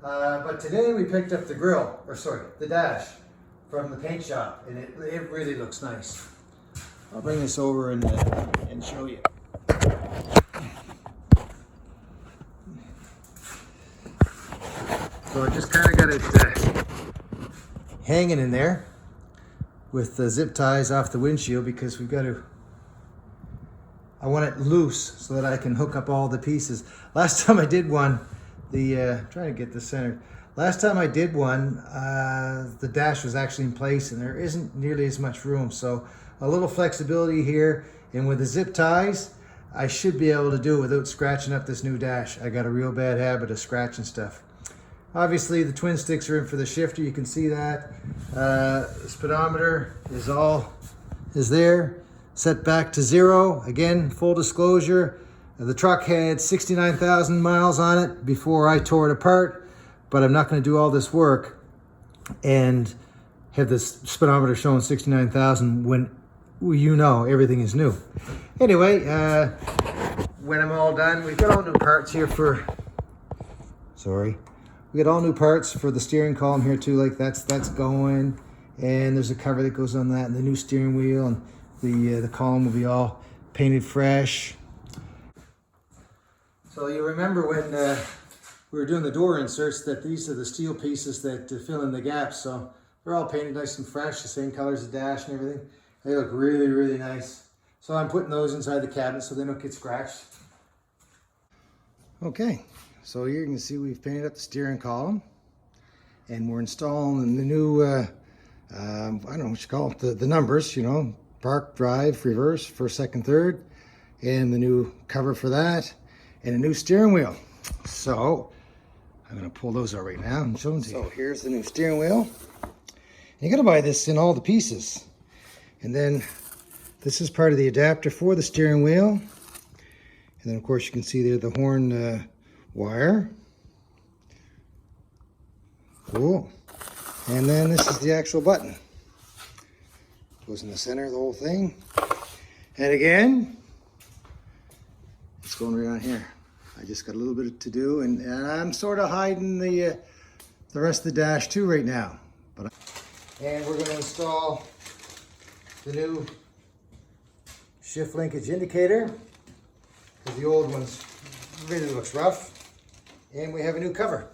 But today we picked up the grill, or sorry, the dash from the paint shop, and it really looks nice. I'll bring this over and show you. So I just kind of got it hanging in there with the zip ties off the windshield because I want it loose so that I can hook up all the pieces. Last time I did one, trying to get this centered. Last time I did one, the dash was actually in place and there isn't nearly as much room. So a little flexibility here, and with the zip ties, I should be able to do it without scratching up this new dash. I got a real bad habit of scratching stuff. Obviously the twin sticks are in for the shifter, you can see that. Speedometer is there, set back to 0. Again, full disclosure, the truck had 69,000 miles on it before I tore it apart, but I'm not going to do all this work and have this speedometer showing 69,000 when you know everything is new. Anyway, when I'm all done, we've got all new parts here we got all new parts for the steering column here too, like that's going, and there's a cover that goes on that, and the new steering wheel, and the column will be all painted fresh. So you remember when we were doing the door inserts that these are the steel pieces that fill in the gaps, so they're all painted nice and fresh, the same color as the dash and everything. They look really, really nice. So I'm putting those inside the cabinet so they don't get scratched. Okay. So here you can see we've painted up the steering column, and we're installing the new, I don't know what you call it, the numbers, you know, park, drive, reverse, first, second, third, and the new cover for that, and a new steering wheel. So I'm going to pull those out right now and show them to you. So here's the new steering wheel. You got to buy this in all the pieces. And then this is part of the adapter for the steering wheel. And then of course you can see there the horn wire. Cool. And then this is the actual button. Goes in the center of the whole thing. And again, it's going right on here. I just got a little bit to do, and I'm sort of hiding the rest of the dash too right now. And we're going to install the new shift linkage indicator, because the old one's really looks rough. And we have a new cover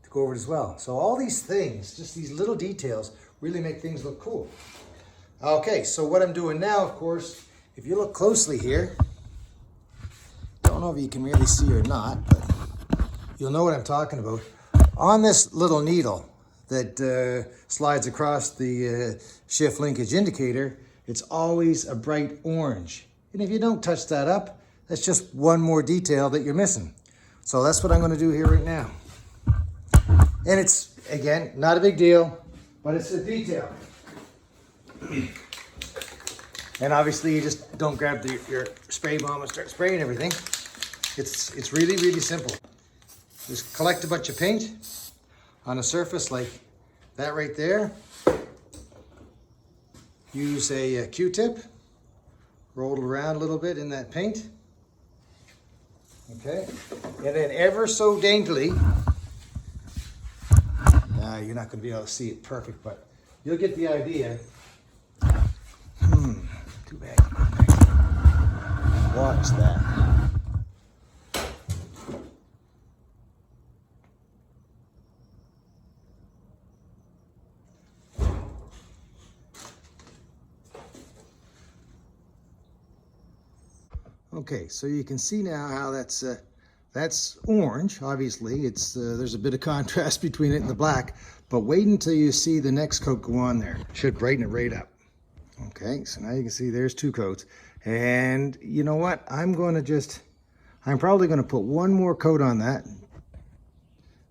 to go over it as well. So all these things, just these little details, really make things look cool. Okay, so what I'm doing now, of course, if you look closely here, don't know if you can really see or not, but you'll know what I'm talking about. On this little needle that slides across the shift linkage indicator, it's always a bright orange. And if you don't touch that up, that's just one more detail that you're missing. So that's what I'm going to do here right now. And it's, again, not a big deal, but it's a detail. And obviously you just don't grab your spray bomb and start spraying everything. It's really, really simple. Just collect a bunch of paint on a surface like that right there. Use a Q-tip, roll it around a little bit in that paint. Okay, and then ever so daintily, you're not going to be able to see it perfect, but you'll get the idea. Too bad. Watch that. Okay, so you can see now how that's orange. Obviously, there's a bit of contrast between it and the black, but wait until you see the next coat go on there. Should brighten it right up. Okay, so now you can see there's 2 coats. And you know what? I'm probably going to put one more coat on that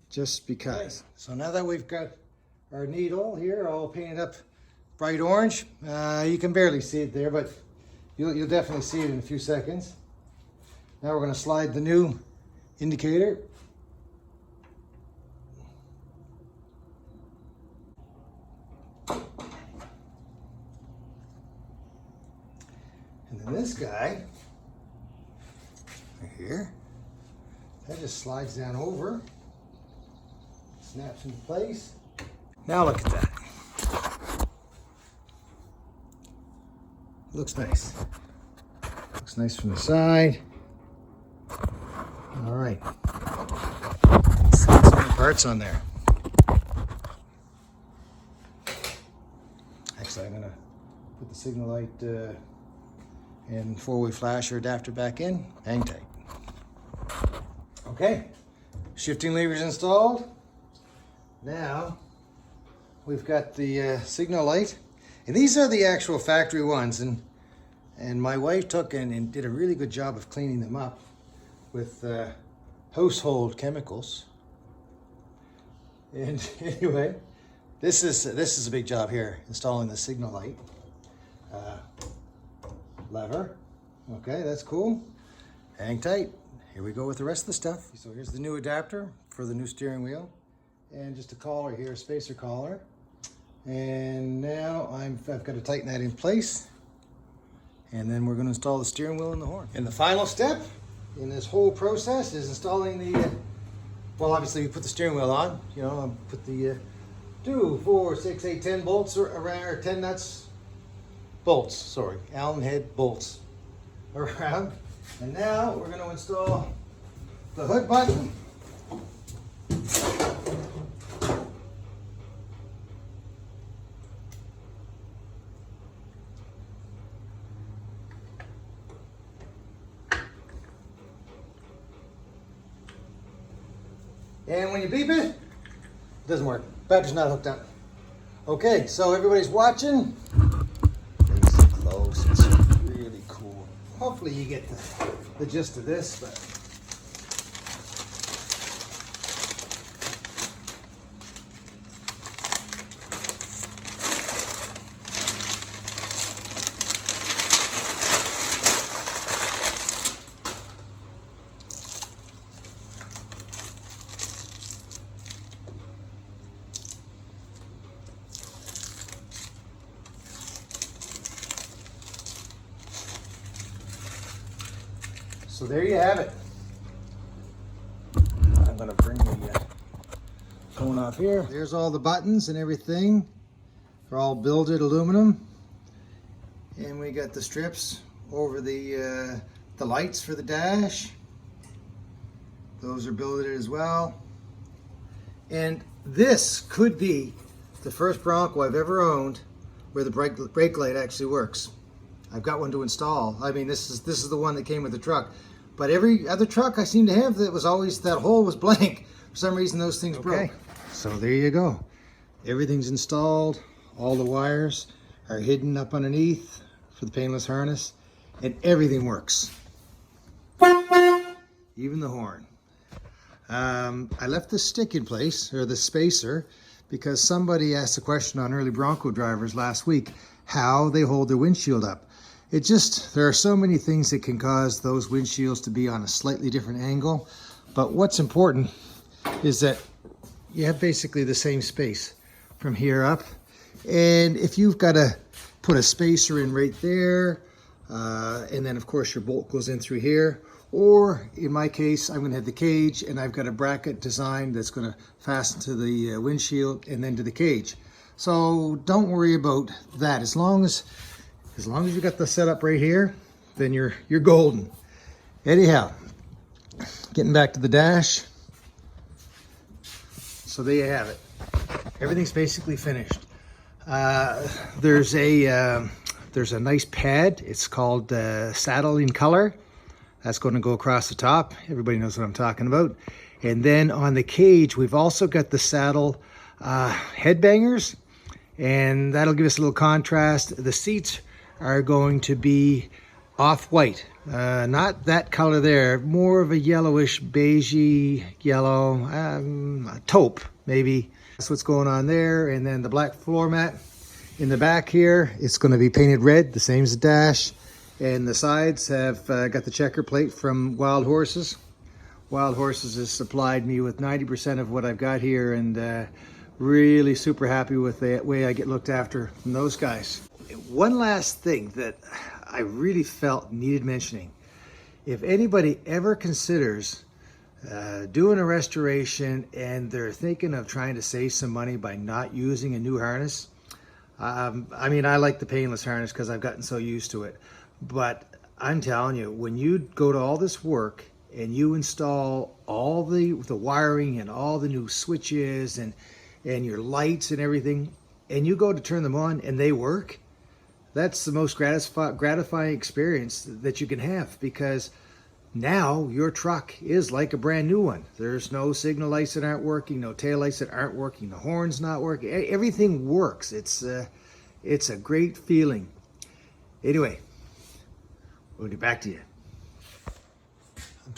just because. Okay. So now that we've got our needle here all painted up bright orange, you can barely see it there, but you'll definitely see it in a few seconds. Now we're going to slide the new indicator. And then this guy right here, that just slides down over. snaps into place. Now look at that. Looks nice. Looks nice from the side. All right. Let's get some more parts on there. Actually, I'm gonna put the signal light and four-way flasher adapter back in. Hang tight. Okay, shifting levers installed. Now we've got the signal light, and these are the actual factory ones, and my wife took and did a really good job of cleaning them up with household chemicals. And anyway, this is a big job here, installing the signal light lever. Okay, that's cool. Hang tight. Here we go with the rest of the stuff. So here's the new adapter for the new steering wheel, and just a collar here, a spacer collar. And now I've got to tighten that in place, and then we're going to install the steering wheel and the horn. And the final step in this whole process is installing the, well, obviously we put the steering wheel on, you know, put the 2, 4, 6, 8, 10 bolts around, or 10 nuts, bolts, sorry, Allen head bolts around. And now we're going to install the hood button. And when you beep it, doesn't work. Battery's not hooked up. Okay, so everybody's watching. Bring this in close. It's really cool. Hopefully you get the gist of this, but so there you have it. I'm going to bring the phone off here. There's all the buttons and everything. They're all builded aluminum. And we got the strips over the lights for the dash. Those are builded as well. And this could be the first Bronco I've ever owned where the brake light actually works. I've got one to install. I mean, this is the one that came with the truck. But every other truck I seem to have, that was always, that hole was blank. For some reason, those things broke. So there you go. Everything's installed. All the wires are hidden up underneath for the painless harness, and everything works. Even the horn. I left the stick in place, or the spacer, because somebody asked a question on early Bronco drivers last week, how they hold their windshield up. There are so many things that can cause those windshields to be on a slightly different angle. But what's important is that you have basically the same space from here up. And if you've got to put a spacer in right there, and then of course your bolt goes in through here, or in my case, I'm gonna have the cage and I've got a bracket designed that's gonna fasten to the windshield and then to the cage. So don't worry about that. As long as you got the setup right here, then you're golden. Anyhow, getting back to the dash. So there you have it. Everything's basically finished. There's a nice pad. It's called Saddle in Color. That's going to go across the top. Everybody knows what I'm talking about. And then on the cage, we've also got the saddle headbangers, and that'll give us a little contrast. The seats are going to be off-white, not that color there, more of a yellowish, beigey yellow, taupe maybe. That's what's going on there. And then the black floor mat in the back here, it's going to be painted red, the same as the dash. And the sides have got the checker plate from Wild Horses. Wild Horses has supplied me with 90% of what I've got here, and really super happy with the way I get looked after from those guys. One last thing that I really felt needed mentioning. If anybody ever considers doing a restoration, and they're thinking of trying to save some money by not using a new harness. I mean, I like the painless harness because I've gotten so used to it. But I'm telling you, when you go to all this work and you install all the wiring and all the new switches and your lights and everything, and you go to turn them on and they work, that's the most gratifying experience that you can have, because now your truck is like a brand new one. There's no signal lights that aren't working, no tail lights that aren't working, the horn's not working. Everything works. It's a great feeling. Anyway, we'll get back to you.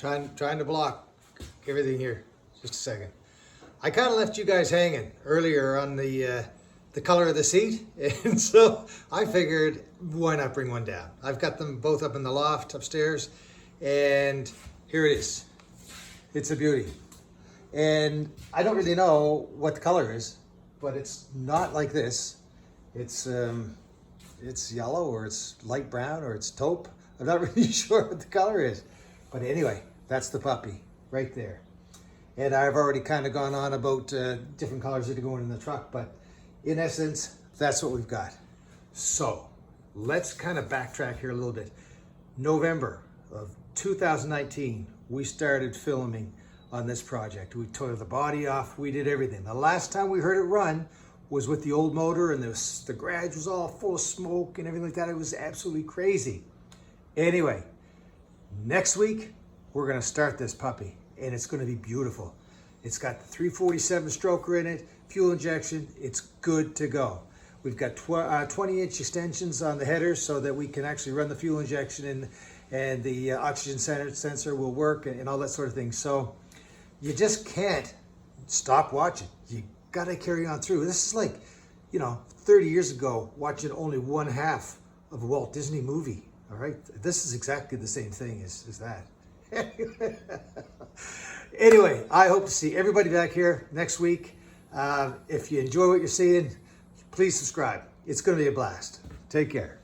I'm trying to block everything here. Just a second. I kind of left you guys hanging earlier on the color of the seat, and so I figured, why not bring one down? I've got them both up in the loft upstairs, and here it is. It's a beauty. And I don't really know what the color is, but it's not like this. It's yellow, or it's light brown, or it's taupe. I'm not really sure what the color is. But anyway, that's the puppy right there. And I've already kind of gone on about different colors that are going in the truck, but in essence, that's what we've got. So let's kind of backtrack here a little bit. November of 2019, we started filming on this project. We tore the body off, we did everything. The last time we heard it run was with the old motor, and the garage was all full of smoke and everything like that. It was absolutely crazy. Anyway, next week, we're gonna start this puppy, and it's gonna be beautiful. It's got the 347 stroker in it, fuel injection, it's good to go. We've got 20-inch extensions on the headers so that we can actually run the fuel injection, and the oxygen sensor will work, and all that sort of thing. So you just can't stop watching. You gotta carry on through. This is like, 30 years ago, watching only one half of a Walt Disney movie. All right, this is exactly the same thing as that. Anyway, I hope to see everybody back here next week. If you enjoy what you're seeing, please subscribe. It's going to be a blast. Take care.